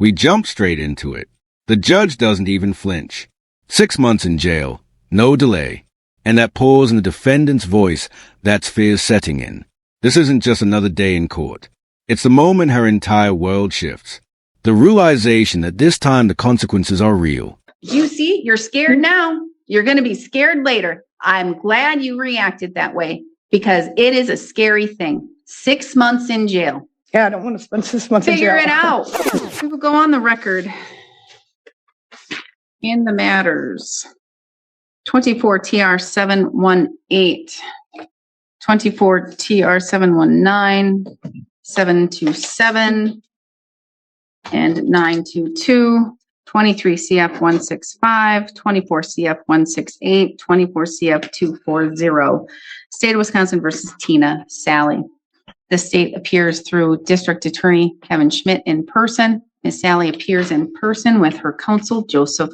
We jump straight into it. The judge doesn't even flinch. 6 months in jail, no delay. And that pause in the defendant's voice, that's fear setting in. This isn't just another day in court. It's the moment her entire world shifts. The realization that this time the consequences are real. You see, you're scared now. You're going to be scared later. I'm glad you reacted that way because it is a scary thing. 6 months in jail. Yeah, I don't want to spend 6 months in jail. Figure it out. We will go on the record in the matters. 24 TR 718, 24 TR 719, 727, and 922, 23 CF 165, 24 CF 168, 24 CF 240. State of Wisconsin versus Tina Sally. The state appears through District Attorney Kevin Schmidt in person. Ms. Sally appears in person with her counsel, Joseph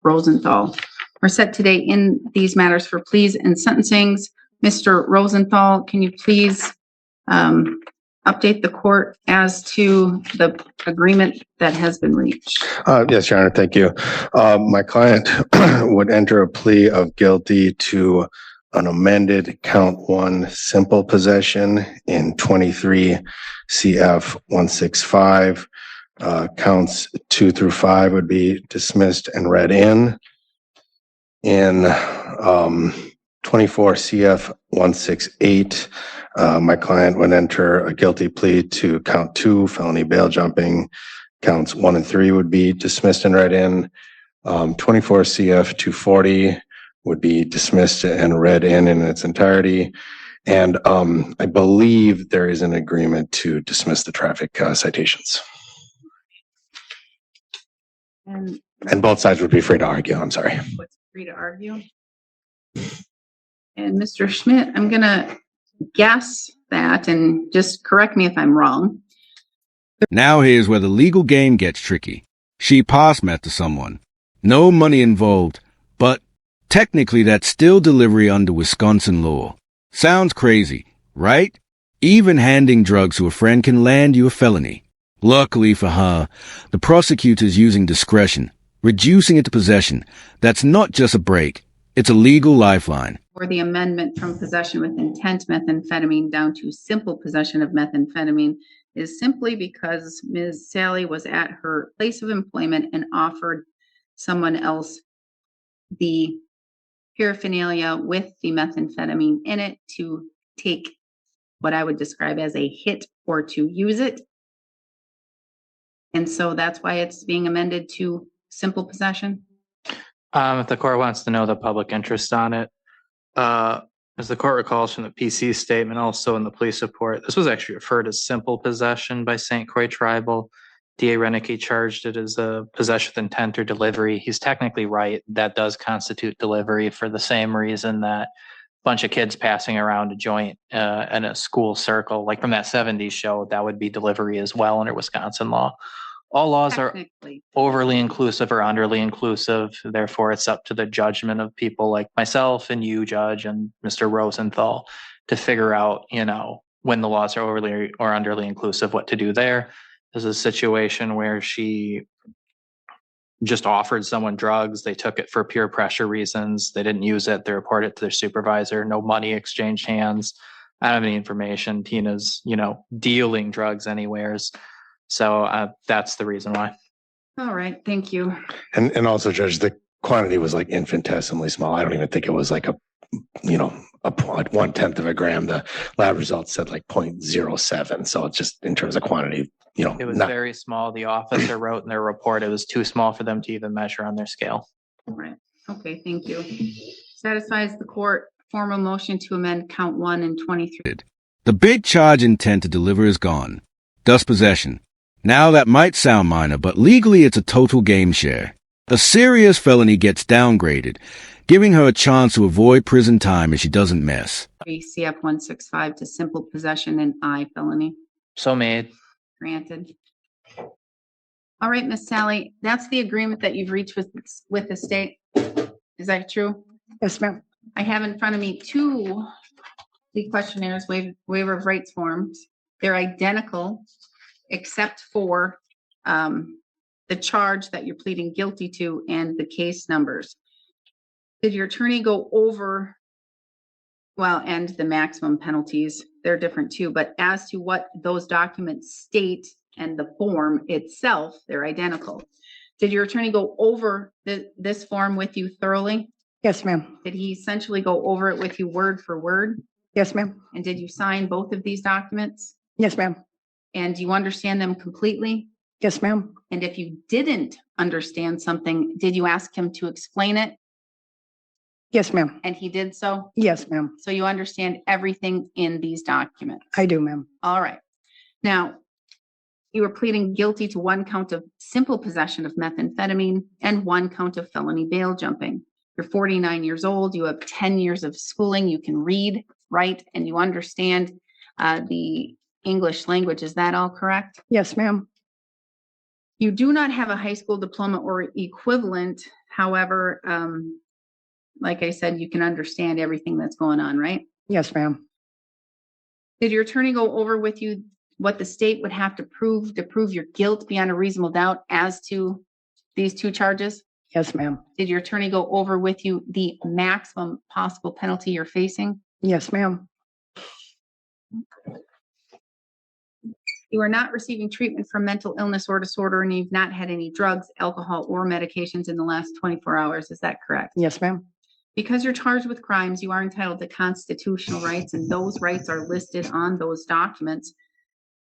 Rosenthal. We're set today in these matters for pleas and sentencings. Mr. Rosenthal, can you please update the court as to the agreement that has been reached? Yes, Your Honor, thank you. My client would enter a plea of guilty to an amended count 1 simple possession in 23 CF 165. Counts 2 through 5 would be dismissed and read in. In 24 CF 168, my client would enter a guilty plea to count 2, felony bail jumping. Counts 1 and 3 would be dismissed and read in. 24 CF 240 would be dismissed and read in its entirety. And I believe there is an agreement to dismiss the traffic citations. And both sides would be free to argue. I'm sorry. Free to argue. And Mr. Schmidt, I'm going to guess that, and just correct me if I'm wrong. Now here's where the legal game gets tricky. She passed meth to someone. No money involved, but technically that's still delivery under Wisconsin law. Sounds crazy, right? Even handing drugs to a friend can land you a felony. Luckily for her, the prosecutor's using discretion, reducing it to possession. That's not just a break, it's a legal lifeline. Or the amendment from possession with intent methamphetamine down to simple possession of methamphetamine is simply because Ms. Sally was at her place of employment and offered someone else the paraphernalia with the methamphetamine in it to take what I would describe as a hit or to use it. And so that's why it's being amended to simple possession. If the court wants to know the public interest on it, as the court recalls from the PC statement, also in the police report, this was actually referred as simple possession by St. Croix Tribal. D.A. Renicky charged it as a possession with intent or delivery. He's technically right. That does constitute delivery for the same reason that a bunch of kids passing around a joint in a school circle, like from that 70s show, that would be delivery as well under Wisconsin law. All laws are overly inclusive or underly inclusive. Therefore, it's up to the judgment of people like myself and you, Judge, and Mr. Rosenthal to figure out, when the laws are overly or underly inclusive, what to do there. This is a situation where she just offered someone drugs. They took it for peer pressure reasons. They didn't use it. They reported it to their supervisor. No money exchanged hands. I don't have any information. Tina's, dealing drugs anywheres. So that's the reason why. All right. Thank you. And also, Judge, the quantity was like infinitesimally small. I don't even think it was like a 1/10 of a gram. The lab results said like 0.07. So it's just in terms of quantity, it was very small. The officer wrote in their report it was too small for them to even measure on their scale. All right. Okay. Thank you. Satisfies the court. Formal motion to amend count 1 and 23. The big charge intent to deliver is gone. Thus possession. Now that might sound minor, but legally it's a total game share. A serious felony gets downgraded, giving her a chance to avoid prison time if she doesn't mess. CF 165 to simple possession and I felony. So made. Granted. All right, Miss Sally, that's the agreement that you've reached with the state. Is that true? Yes, ma'am. I have in front of me 2 plea questionnaires, waiver of rights forms. They're identical, except for the charge that you're pleading guilty to and the case numbers. Did your attorney go over, well, and the maximum penalties, they're different too, but as to what those documents state and the form itself, they're identical. Did your attorney go over this form with you thoroughly? Yes, ma'am. Did he essentially go over it with you word for word? Yes, ma'am. And did you sign both of these documents? Yes, ma'am. And do you understand them completely? Yes, ma'am. And if you didn't understand something, did you ask him to explain it? Yes, ma'am. And he did so? Yes, ma'am. So you understand everything in these documents? I do, ma'am. All right. Now, you were pleading guilty to 1 count of simple possession of methamphetamine and 1 count of felony bail jumping. You're 49 years old. You have 10 years of schooling. You can read, write, and you understand the English language. Is that all correct? Yes, ma'am. You do not have a high school diploma or equivalent. However, like I said, you can understand everything that's going on, right? Yes, ma'am. Did your attorney go over with you what the state would have to prove your guilt beyond a reasonable doubt as to these 2 charges? Yes, ma'am. Did your attorney go over with you the maximum possible penalty you're facing? Yes, ma'am. You are not receiving treatment for mental illness or disorder, and you've not had any drugs, alcohol, or medications in the last 24 hours. Is that correct? Yes, ma'am. Because you're charged with crimes, you are entitled to constitutional rights, and those rights are listed on those documents.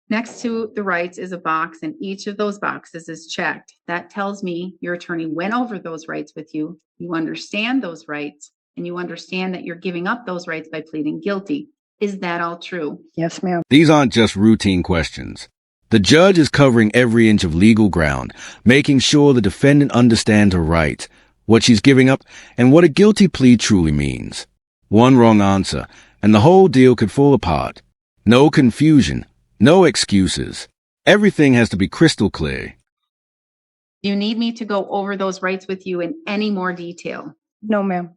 Next to the rights is a box, and each of those boxes is checked. That tells me your attorney went over those rights with you. You understand those rights, and you understand that you're giving up those rights by pleading guilty. Is that all true? Yes, ma'am. These aren't just routine questions. The judge is covering every inch of legal ground, making sure the defendant understands her rights, what she's giving up, and what a guilty plea truly means. One wrong answer, and the whole deal could fall apart. No confusion, no excuses. Everything has to be crystal clear. Do you need me to go over those rights with you in any more detail? No, ma'am.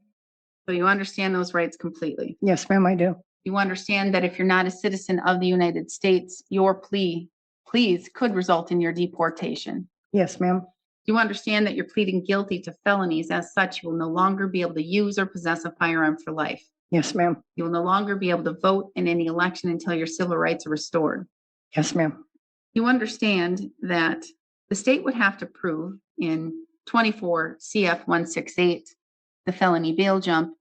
So you understand those rights completely? Yes, ma'am, I do. You understand that if you're not a citizen of the United States, your pleas could result in your deportation. Yes, ma'am. You understand that you're pleading guilty to felonies. As such, you will no longer be able to use or possess a firearm for life. Yes, ma'am. You will no longer be able to vote in any election until your civil rights are restored. Yes, ma'am. You understand that the state would have to prove in 24 CF 168, the felony bail jump,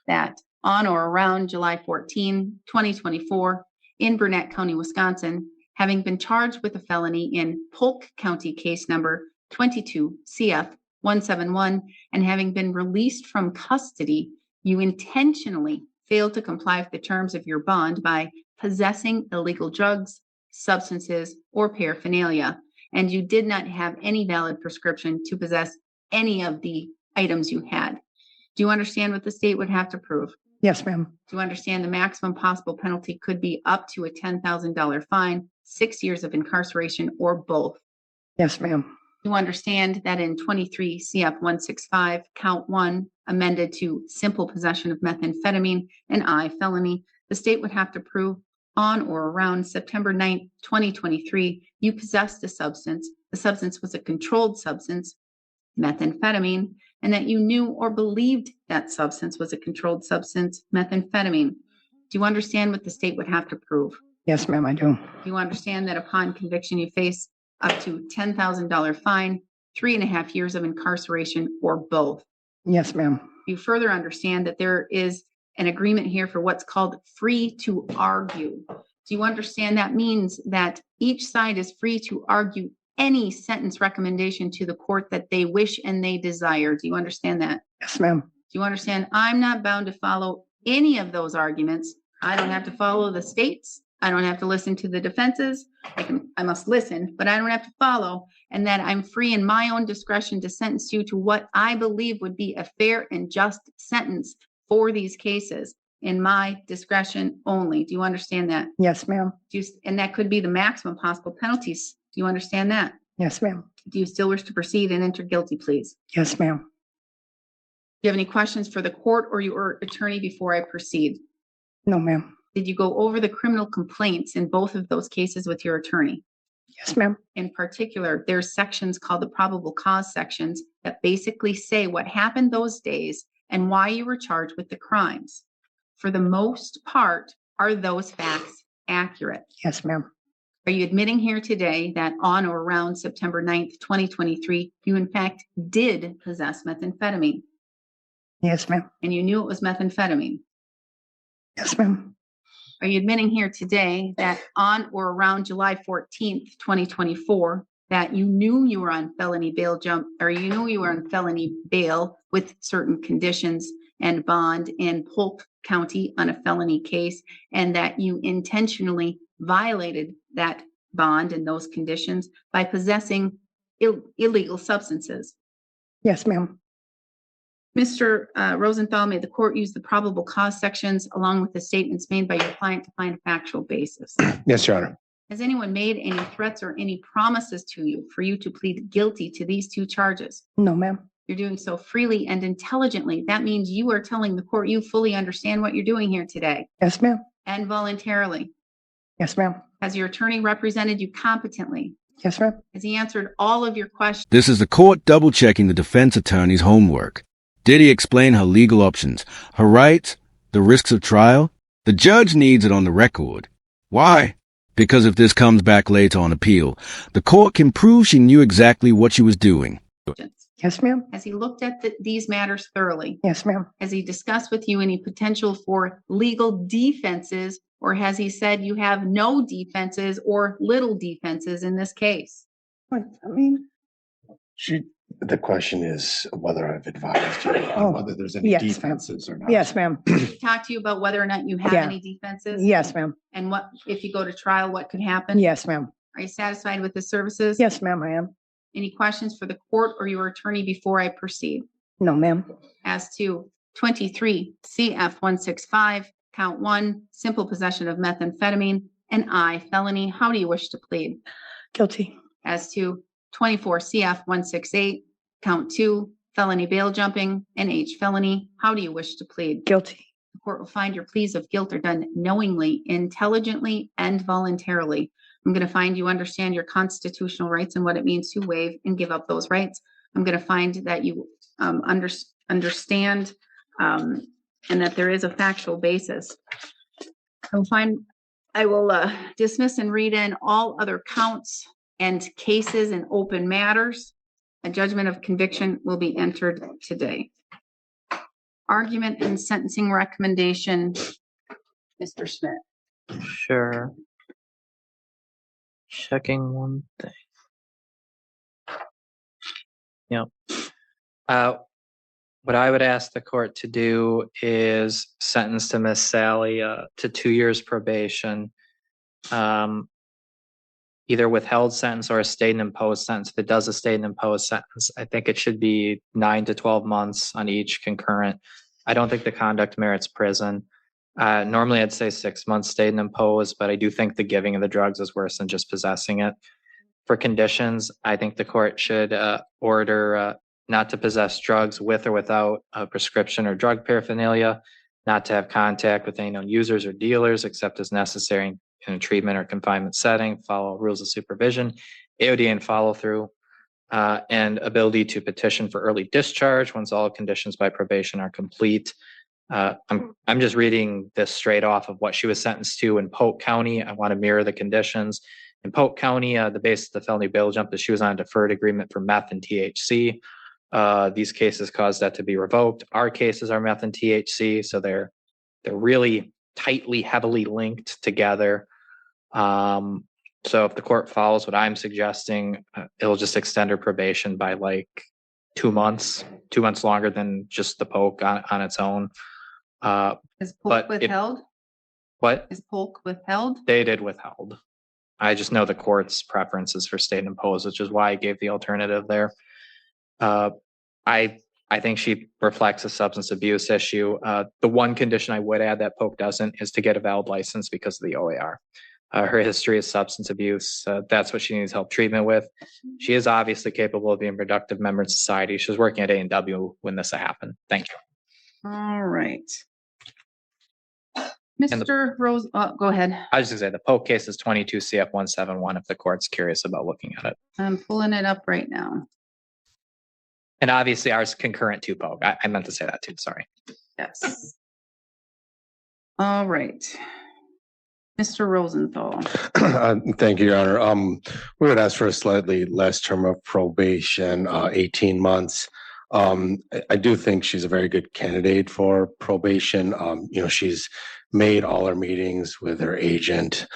that on or around July 14, 2024, in Burnett County, Wisconsin, having been charged with a felony in Polk County case number 22 CF 171, and having been released from custody, you intentionally failed to comply with the terms of your bond by possessing illegal drugs, substances, or paraphernalia, and you did not have any valid prescription to possess any of the items you had. Do you understand what the state would have to prove? Yes, ma'am. Do you understand the maximum possible penalty could be up to a $10,000 fine, 6 years of incarceration, or both? Yes, ma'am. You understand that in 23 CF 165, count 1, amended to simple possession of methamphetamine and felony, the state would have to prove on or around September 9th, 2023, you possessed a substance. The substance was a controlled substance, methamphetamine, and that you knew or believed that substance was a controlled substance, methamphetamine. Do you understand what the state would have to prove? Yes, ma'am, I do. Do you understand that upon conviction, you face up to $10,000 fine, 3.5 years of incarceration, or both? Yes, ma'am. You further understand that there is an agreement here for what's called free to argue. Do you understand that means that each side is free to argue any sentence recommendation to the court that they wish and they desire? Do you understand that? Yes, ma'am. Do you understand I'm not bound to follow any of those arguments? I don't have to follow the states. I don't have to listen to the defenses. I must listen, but I don't have to follow. And that I'm free in my own discretion to sentence you to what I believe would be a fair and just sentence for these cases in my discretion only. Do you understand that? Yes, ma'am. And that could be the maximum possible penalties. Do you understand that? Yes, ma'am. Do you still wish to proceed and enter guilty pleas? Yes, ma'am. Do you have any questions for the court or your attorney before I proceed? No, ma'am. Did you go over the criminal complaints in both of those cases with your attorney? Yes, ma'am. In particular, there's sections called the probable cause sections that basically say what happened those days and why you were charged with the crimes. For the most part, are those facts accurate? Yes, ma'am. Are you admitting here today that on or around September 9th, 2023, you in fact did possess methamphetamine Yes, ma'am. and you knew it was methamphetamine? Yes, ma'am. Are you admitting here today that on or around July 14th, 2024, that you knew you were on felony bail with certain conditions and bond in Polk County on a felony case, and that you intentionally violated that bond and those conditions by possessing illegal substances? Yes, ma'am. Mr. Rosenthal, may the court use the probable cause sections along with the statements made by your client to find a factual basis? Yes, Your Honor. Has anyone made any threats or any promises to you for you to plead guilty to these two charges? No, ma'am. You're doing so freely and intelligently. That means you are telling the court you fully understand what you're doing here today Yes, ma'am. and voluntarily. Yes, ma'am. Has your attorney represented you competently? Yes, ma'am. Has he answered all of your questions? This is the court double-checking the defense attorney's homework. Did he explain her legal options, her rights, the risks of trial? The judge needs it on the record. Why? Because if this comes back later on appeal, the court can prove she knew exactly what she was doing. Yes, ma'am. Has he looked at these matters thoroughly? Yes, ma'am. Has he discussed with you any potential for legal defenses, or has he said you have no defenses or little defenses in this case? What, I mean, The question is whether I've advised you Oh, on whether there's any yes, ma'am. defenses or not. yes, ma'am. Talk to you about whether or not you have Yeah. any defenses? Yes, ma'am. And what, if you go to trial, what could happen? Yes, ma'am. Are you satisfied with the services? Yes, ma'am, I am. Any questions for the court or your attorney before I proceed? No, ma'am. As to 23 CF 165, count 1, simple possession of methamphetamine, and I, felony, how do you wish to plead? Guilty. As to 24 CF 168, count 2, felony bail jumping, and H, felony, how do you wish to plead? Guilty. The court will find your pleas of guilt are done knowingly, intelligently, and voluntarily. I'm going to find you understand your constitutional rights and what it means to waive and give up those rights. I'm going to find that you understand and that there is a factual basis. I will dismiss and read in all other counts and cases and open matters. A judgment of conviction will be entered today. Argument and sentencing recommendation, Mr. Schmidt. Sure. Checking one thing. Yep. What I would ask the court to do is sentence to Miss Sally to 2 years probation, either withheld sentence or a state and imposed sentence. If it does a state and imposed sentence, I think it should be 9 to 12 months on each concurrent. I don't think the conduct merits prison. Normally I'd say 6 months state and imposed, but I do think the giving of the drugs is worse than just possessing it. For conditions, I think the court should order not to possess drugs with or without a prescription or drug paraphernalia, not to have contact with any known users or dealers except as necessary in a treatment or confinement setting, follow rules of supervision, AOD and follow through, and ability to petition for early discharge once all conditions by probation are complete. I'm just reading this straight off of what she was sentenced to in Polk County. I want to mirror the conditions. In Polk County, the basis of the felony bail jump is she was on a deferred agreement for meth and THC. These cases caused that to be revoked. Our cases are meth and THC, so they're really tightly, heavily linked together. So if the court follows what I'm suggesting, it'll just extend her probation by like 2 months, 2 months longer than just the Polk on its own. Is Polk But if- withheld? What? Is Polk withheld? They did withheld. I just know the court's preferences for state and imposed, which is why I gave the alternative there. I think she reflects a substance abuse issue. The one condition I would add that Polk doesn't is to get a valid license because of the OAR. Her history is substance abuse. That's what she needs help treatment with. She is obviously capable of being a productive member in society. She was working at A&W when this happened. Thank you. All right. Mr. Rose, go ahead. I was just gonna say the Polk case is 22 CF 171 if the court's curious about looking at it. I'm pulling it up right now. And obviously ours concurrent to Polk. I meant to say that too. Sorry. Yes. All right. Mr. Rosenthal. Thank you, Your Honor. We would ask for a slightly less term of probation, 18 months. I do think she's a very good candidate for probation. She's made all her meetings with her agent.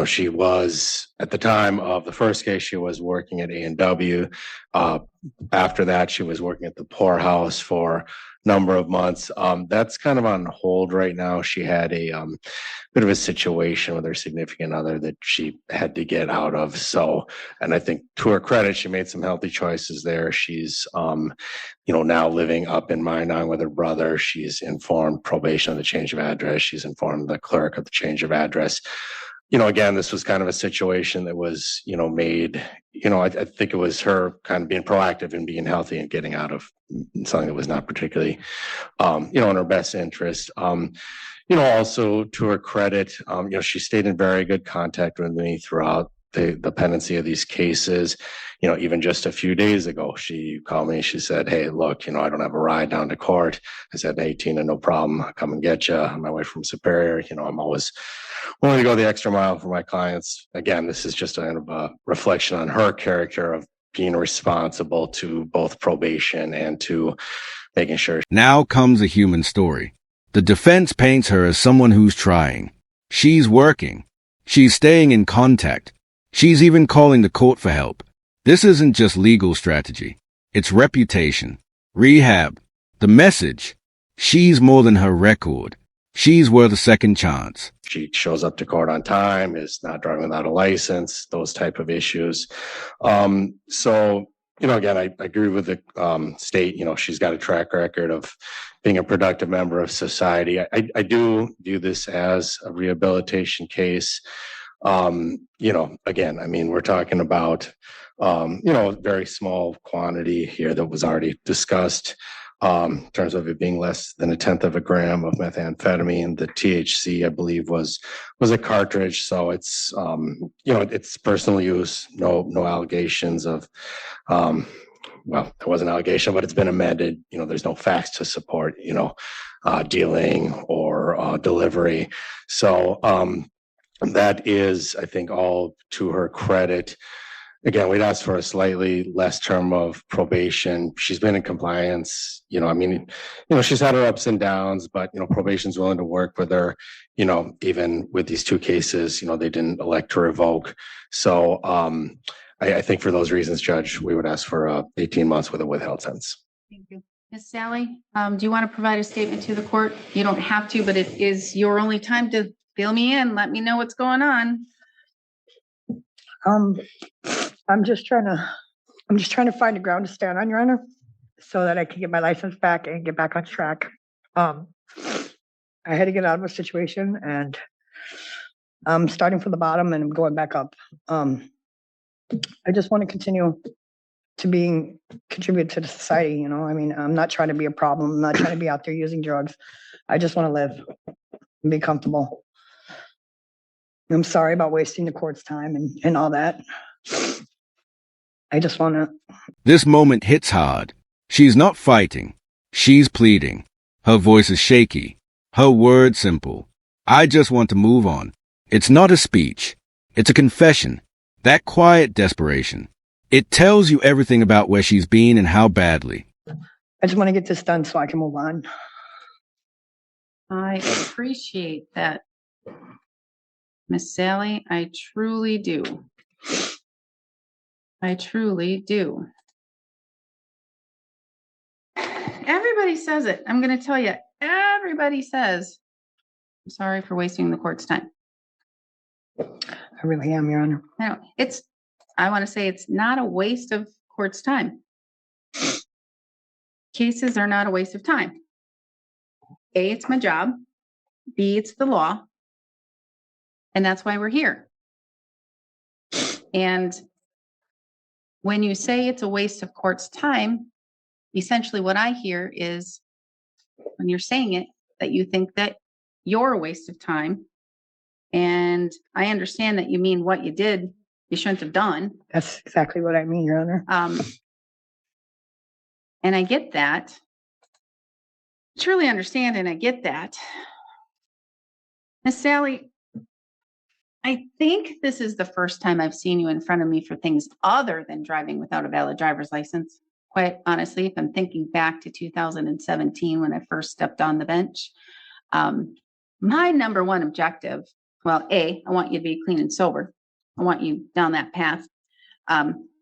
She was, at the time of the first case, she was working at A&W. After that, she was working at the poorhouse for a number of months. That's kind of on hold right now. She had a bit of a situation with her significant other that she had to get out of. So, and I think to her credit, she made some healthy choices there. She's, now living up in Minot with her brother. She's informed probation of the change of address. She's informed the clerk of the change of address. Again, this was kind of a situation that was, made, I think it was her kind of being proactive and being healthy and getting out of something that was not particularly, in her best interest. Also to her credit, she stayed in very good contact with me throughout the pendency of these cases. Even just a few days ago, she called me. She said, "Hey, look, I don't have a ride down to court." I said, "Hey, Tina, no problem. I'll come and get you on my way from Superior." I'm always willing to go the extra mile for my clients. Again, this is just a reflection on her character of being responsible to both probation and to making sure. Now comes a human story. The defense paints her as someone who's trying. She's working. She's staying in contact. She's even calling the court for help. This isn't just legal strategy. It's reputation, rehab, the message. She's more than her record. She's worth a second chance. She shows up to court on time, is not driving without a license, those type of issues. Again, I agree with the state. She's got a track record of being a productive member of society. I do view this as a rehabilitation case. Again, we're talking about, a very small quantity here that was already discussed. In terms of it being less than 1/10 of a gram of methamphetamine. The THC, I believe, was a cartridge. So it's, it's personal use, no allegations of, well, there was an allegation, but it's been amended. There's no facts to support, dealing or delivery. So that is, I think, all to her credit. Again, we'd ask for a slightly less term of probation. She's been in compliance. She's had her ups and downs, but, probation's willing to work with her. Even with these two cases, they didn't elect to revoke. So I think for those reasons, Judge, we would ask for 18 months with a withheld sentence. Thank you. Ms. Sally, do you want to provide a statement to the court? You don't have to, but it is your only time to fill me in. Let me know what's going on. I'm just trying to find a ground to stand on, Your Honor, so that I can get my license back and get back on track. I had to get out of a situation, and I'm starting from the bottom and I'm going back up. I just want to continue to contribute to the society. I'm not trying to be a problem. I'm not trying to be out there using drugs. I just want to live and be comfortable. I'm sorry about wasting the court's time and all that. I just want to. This moment hits hard. She's not fighting. She's pleading. Her voice is shaky. Her words simple. I just want to move on. It's not a speech. It's a confession. That quiet desperation. It tells you everything about where she's been and how badly. I just want to get this done so I can move on. I appreciate that, Miss Sally. I truly do. I truly do. Everybody says it. I'm going to tell you, everybody says, I'm sorry for wasting the court's time. I really am, Your Honor. I want to say it's not a waste of court's time. Cases are not a waste of time. A, it's my job. B, it's the law. And that's why we're here. And when you say it's a waste of court's time, essentially what I hear is, when you're saying it, that you think that you're a waste of time. And I understand that you mean what you did, you shouldn't have done. That's exactly what I mean, Your Honor. And I get that. Truly understand, and I get that. Miss Sally, I think this is the first time I've seen you in front of me for things other than driving without a valid driver's license. Quite honestly, if I'm thinking back to 2017 when I first stepped on the bench, my number one objective, well, A, I want you to be clean and sober. I want you down that path.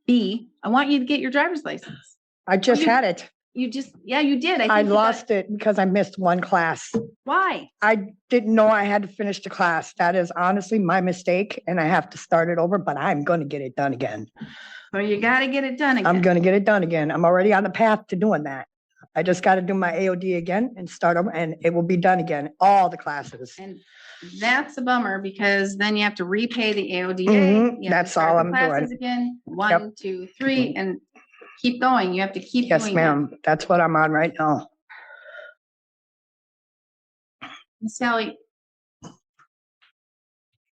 B, I want you to get your driver's license. I just had it. You just, yeah, you did. I lost it because I missed one class. Why? I didn't know I had to finish the class. That is honestly my mistake, and I have to start it over, but I'm going to get it done again. So you got to get it done again. I'm going to get it done again. I'm already on the path to doing that. I just got to do my AOD again and start them, and it will be done again, all the classes. And that's a bummer because then you have to repay the AODA. Mhm, You have to that's start all the I'm classes doing. Again, 1, 2, 3, and keep going. You have to keep Yes, doing ma'am. That's what I'm on right now. that. Sally,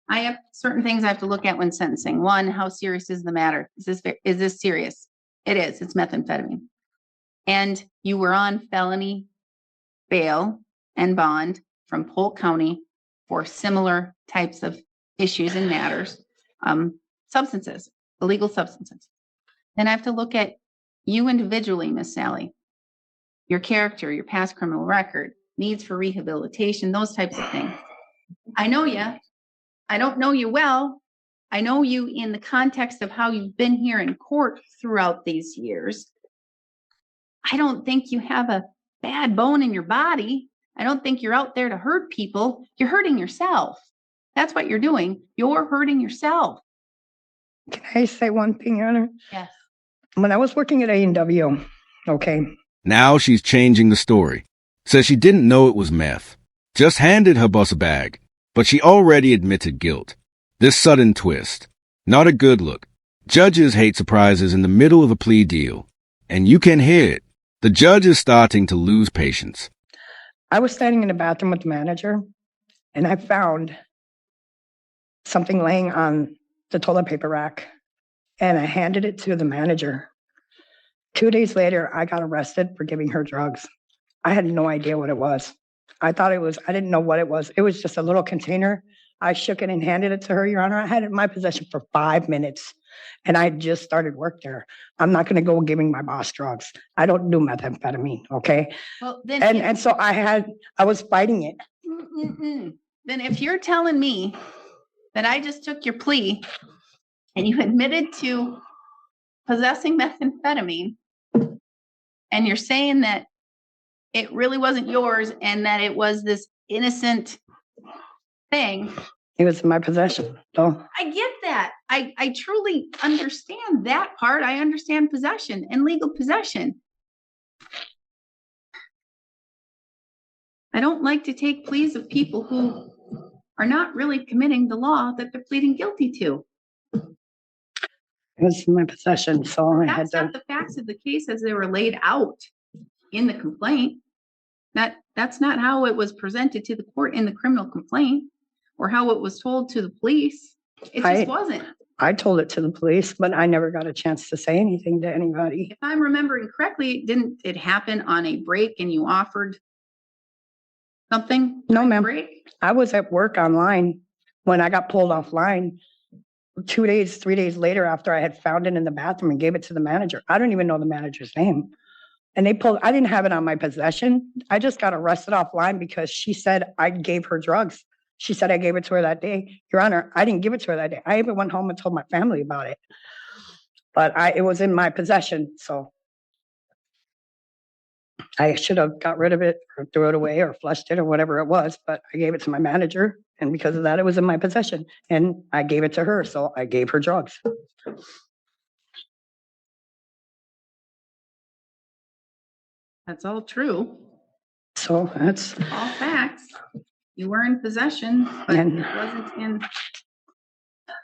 I have certain things I have to look at when sentencing. One, how serious is the matter? Is this serious? It is. It's methamphetamine. And you were on felony bail and bond from Polk County for similar types of issues and matters, substances, illegal substances. Then I have to look at you individually, Miss Sally, your character, your past criminal record, needs for rehabilitation, those types of things. I know you. I don't know you well. I know you in the context of how you've been here in court throughout these years. I don't think you have a bad bone in your body. I don't think you're out there to hurt people. You're hurting yourself. That's what you're doing. You're hurting yourself. Can I say one thing, Your Honor? Yes. When I was working at A&W, okay, Now she's changing the story. Says she didn't know it was meth. Just handed her boss a bag. But she already admitted guilt. This sudden twist. Not a good look. Judges hate surprises in the middle of a plea deal. And you can hear it. The judge is starting to lose patience. I was standing in the bathroom with the manager, and I found something laying on the toilet paper rack, and I handed it to the manager. 2 days later, I got arrested for giving her drugs. I had no idea what it was. I didn't know what it was. It was just a little container. I shook it and handed it to her, Your Honor. I had it in my possession for 5 minutes, and I just started work there. I'm not going to go giving my boss drugs. I don't do methamphetamine, okay? Well, then, And so I was fighting it. Then if you're telling me that I just took your plea and you admitted to possessing methamphetamine, and you're saying that it really wasn't yours and that it was this innocent thing. It was in my possession. So I get that. I truly understand that part. I understand possession and legal possession. I don't like to take pleas of people who are not really committing the law that they're pleading guilty to. it was in my possession. So I had That's not to. the facts of the case as they were laid out in the complaint. That's not how it was presented to the court in the criminal complaint or how it was told to the police. It just wasn't. I told it to the police, but I never got a chance to say anything to anybody. If I'm remembering correctly, didn't it happen on a break and you offered something? No, ma'am. Break? I was at work online when I got pulled offline 2 days, 3 days later after I had found it in the bathroom and gave it to the manager. I don't even know the manager's name. And I didn't have it on my possession. I just got arrested offline because she said I gave her drugs. She said I gave it to her that day. Your Honor, I didn't give it to her that day. I even went home and told my family about it. But it was in my possession, so I should have got rid of it or threw it away or flushed it or whatever it was, but I gave it to my manager, and because of that, it was in my possession. And I gave it to her, so I gave her drugs. That's all true. So that's All facts. You were in possession, but And- it wasn't in.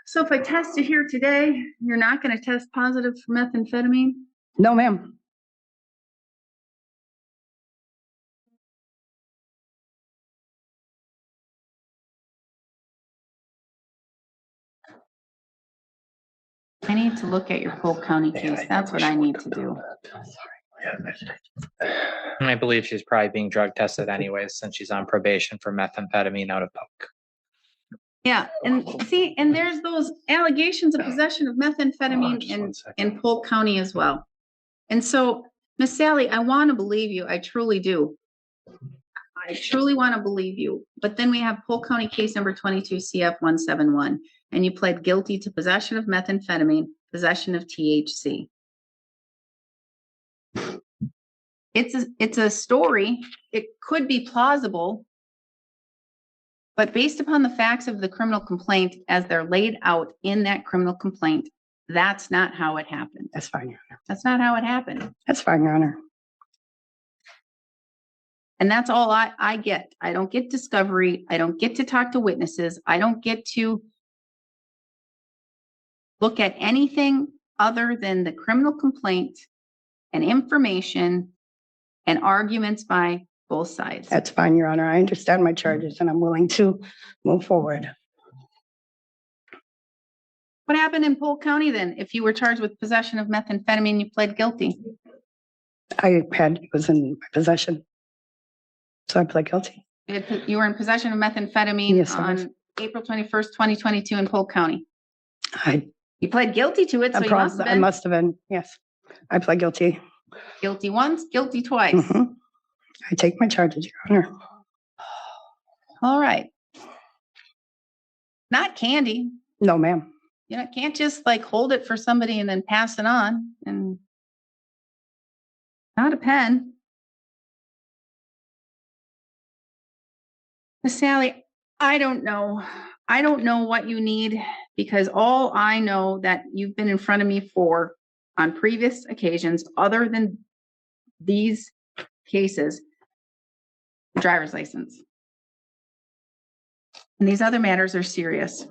So if I test it here today, you're not going to test positive for methamphetamine? no, ma'am. I need to look at your Polk County case. That's what I need to do. And I believe she's probably being drug tested anyways, since she's on probation for methamphetamine out of Polk. Yeah, and see, and there's those allegations of possession of methamphetamine in Polk County as well. And so, Miss Sally, I want to believe you. I truly do. I truly want to believe you. But then we have Polk County case number 22 CF 171, and you pled guilty to possession of methamphetamine, possession of THC. It's a story. It could be plausible, but based upon the facts of the criminal complaint as they're laid out in that criminal complaint, that's not how it happened. That's fine, Your Honor. That's not how it happened. That's fine, Your Honor. And that's all I get. I don't get discovery. I don't get to talk to witnesses. I don't get to look at anything other than the criminal complaint and information and arguments by both sides. That's fine, Your Honor. I understand my charges and I'm willing to move forward. What happened in Polk County then? If you were charged with possession of methamphetamine, you pled guilty. It was in my possession. So I pled guilty. You were in possession of methamphetamine Yes, I was. on April 21st, 2022 in Polk County. I You pled guilty to it, so you must have I been must have been, yes. I pled guilty. guilty once, guilty twice. Mhm. I take my charges, Your Honor. All right. Not candy. No, ma'am. You know, can't just like hold it for somebody and then pass it on, and not a pen. Miss Sally, I don't know. I don't know what you need, because all I know that you've been in front of me for on previous occasions, other than these cases, driver's license. And these other matters are serious.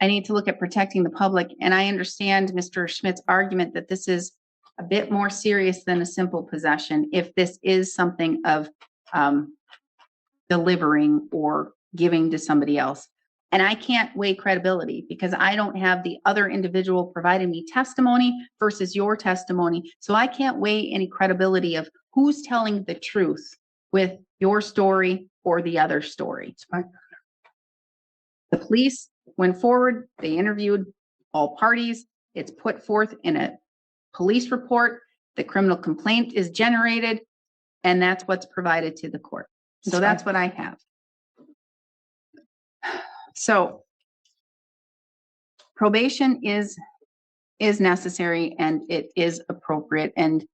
I need to look at protecting the public, and I understand Mr. Schmidt's argument that this is a bit more serious than a simple possession if this is something of delivering or giving to somebody else. And I can't weigh credibility because I don't have the other individual providing me testimony versus your testimony. So I can't weigh any credibility of who's telling the truth with your story or the other story. The police went forward, they interviewed all parties, it's put forth in a police report, the criminal complaint is generated, and that's what's provided to the court. So that's what I have. So probation is necessary and it is appropriate. And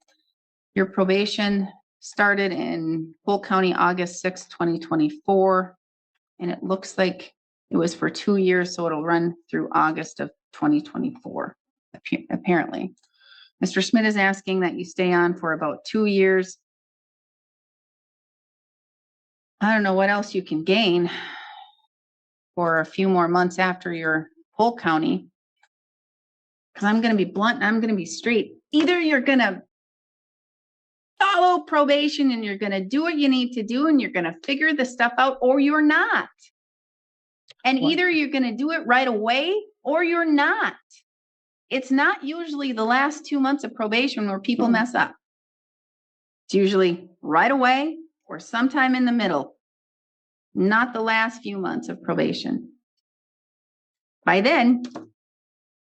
your probation started in Polk County, August 6, 2024. And it looks like it was for 2 years, so it'll run through August of 2024, apparently. Mr. Schmidt is asking that you stay on for about 2 years. I don't know what else you can gain for a few more months after your Polk County. Because I'm going to be blunt and I'm going to be straight. Either you're going to follow probation and you're going to do what you need to do and you're going to figure the stuff out, or you're not. And either you're going to do it right away or you're not. It's not usually the last 2 months of probation where people mess up. It's usually right away or sometime in the middle, not the last few months of probation. By then,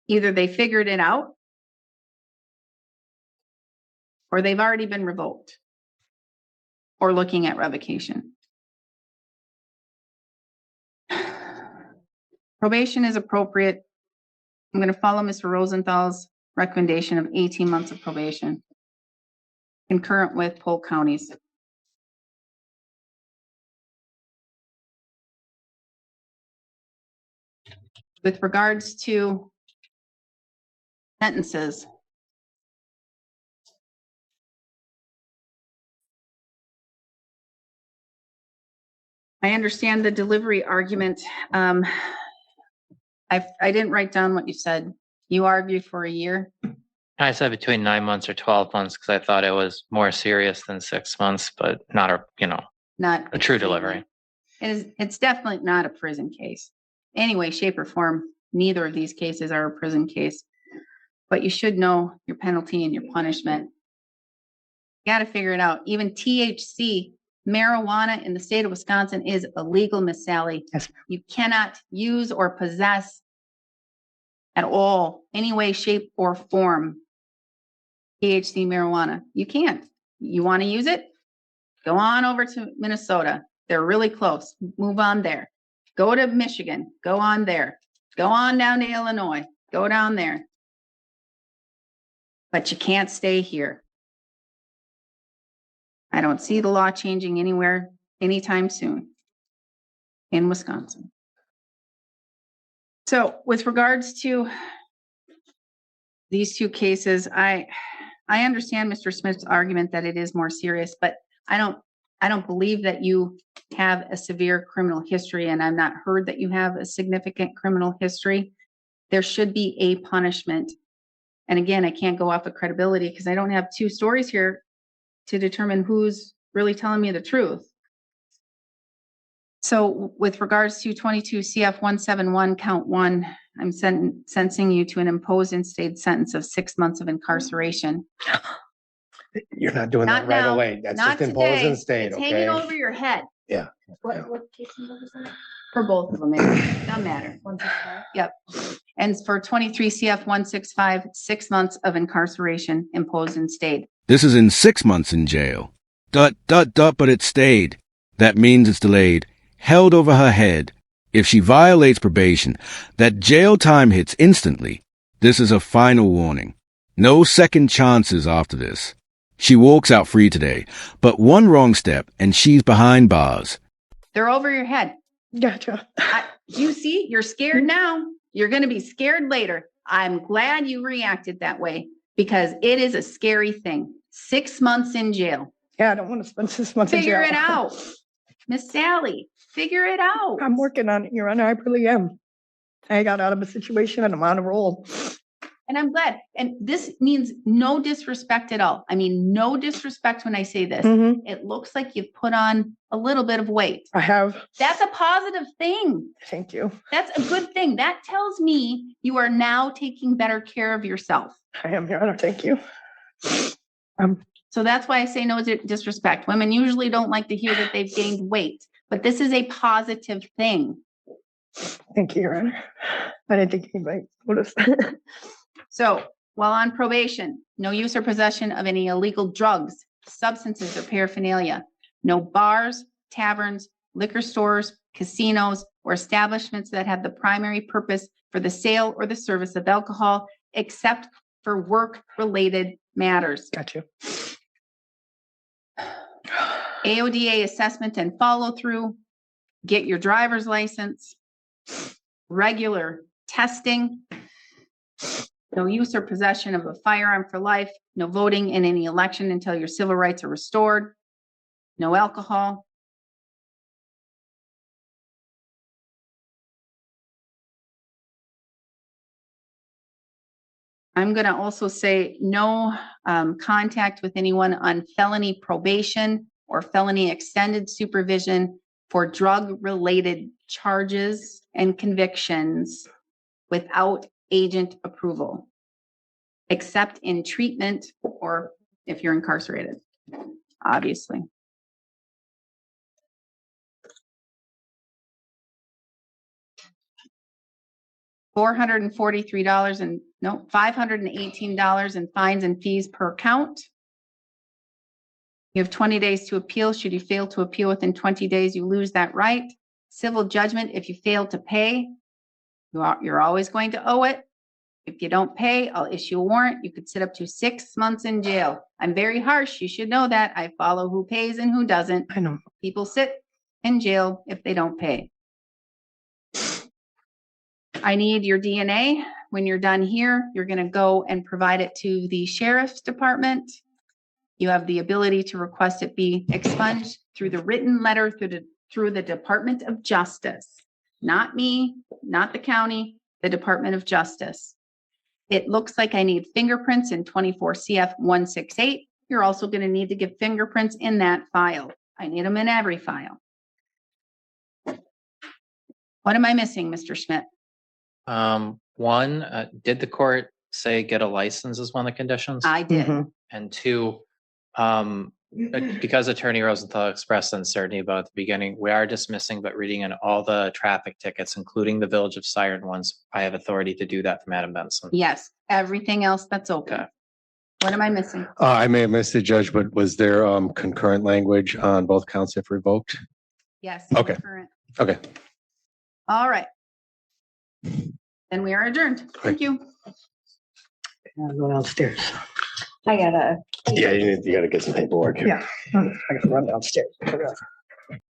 either they figured it out or they've already been revoked or looking at revocation. Probation is appropriate. I'm going to follow Mr. Rosenthal's recommendation of 18 months of probation, concurrent with Polk County's. With regards to sentences, I understand the delivery argument. I didn't write down what you said. You argued for a year. I said between 9 months or 12 months because I thought it was more serious than 6 months, but not Not a true delivery. It's definitely not a prison case. Anyway, shape or form, neither of these cases are a prison case. but you should know your penalty and your punishment. You got to figure it out. Even THC, marijuana in the state of Wisconsin is illegal, Miss Sally. Yes, ma'am. You cannot use or possess at all, any way, shape, or form, THC marijuana. You can't. You want to use it? Go on over to Minnesota. They're really close. Move on there. Go to Michigan. Go on there. Go on down to Illinois. Go down there. But you can't stay here. I don't see the law changing anywhere anytime soon in Wisconsin. So with regards to these two cases, I understand Mr. Smith's argument that it is more serious, but I don't believe that you have a severe criminal history, and I've not heard that you have a significant criminal history. There should be a punishment. And again, I can't go off of credibility because I don't have two stories here to determine who's really telling me the truth. So with regards to 22 CF 171 count 1, I'm sentencing you to an imposed and stayed sentence of 6 months of incarceration. You're not doing Not that right now, away. That's not just imposed today. and stayed, It's hanging okay? over your head. Yeah. What case number was that? For both of them, it doesn't matter. 165? Yep. And for 23 CF 165, 6 months of incarceration imposed and stayed. This is in 6 months in jail. But it stayed. That means it's delayed, held over her head. If she violates probation, that jail time hits instantly. This is a final warning. No second chances after this. She walks out free today, but one wrong step and she's behind bars. They're over your head. Gotcha. You see, you're scared now. You're going to be scared later. I'm glad you reacted that way because it is a scary thing. 6 months in jail. Yeah, I don't want to spend 6 months in jail. Figure it out. Miss Sally, figure it out. I'm working on it, Your Honor. I really am. I got out of a situation and I'm on a roll. And I'm glad. And this means no disrespect at all. I mean, no disrespect when I say this. Mhm. It looks like you've put on a little bit of weight. I have. That's a positive thing. Thank you. That's a good thing. That tells me you are now taking better care of yourself. I am, Your Honor. Thank you. So that's why I say no disrespect. Women usually don't like to hear that they've gained weight, but this is a positive thing. Thank you, Your Honor. I didn't think anybody noticed. So while on probation, no use or possession of any illegal drugs, substances, or paraphernalia. No bars, taverns, liquor stores, casinos, or establishments that have the primary purpose for the sale or the service of alcohol, except for work-related matters. Gotcha. AODA assessment and follow-through. Get your driver's license. Regular testing. No use or possession of a firearm for life. No voting in any election until your civil rights are restored. No alcohol. I'm going to also say no contact with anyone on felony probation or felony extended supervision for drug-related charges and convictions without agent approval, except in treatment or if you're incarcerated, obviously. $518 in fines and fees per count. You have 20 days to appeal. Should you fail to appeal within 20 days, you lose that right. Civil judgment, if you fail to pay, you're always going to owe it. If you don't pay, I'll issue a warrant. You could sit up to 6 months in jail. I'm very harsh. You should know that. I follow who pays and who doesn't. I know. People sit in jail if they don't pay. I need your DNA. When you're done here, you're going to go and provide it to the sheriff's department. You have the ability to request it be expunged through the written letter through the Department of Justice. Not me, not the county, the Department of Justice. It looks like I need fingerprints in 24 CF 168. You're also going to need to give fingerprints in that file. I need them in every file. What am I missing, Mr. Schmidt? One, did the court say get a license as one of the conditions? I did. Mhm. And two, because Attorney Rosenthal expressed uncertainty about the beginning, we are dismissing, but reading in all the traffic tickets, including the Village of Siren ones. I have authority to do that for Madam Benson. Yes, everything else that's open. Okay. What am I missing? I may have missed it, Judge, but was there concurrent language on both counts if revoked? Yes. Okay. Current. Okay. All right. Then we are adjourned. Thank you. I'm going downstairs. I gotta. Yeah, you gotta get some paperwork here. Yeah, I gotta run downstairs.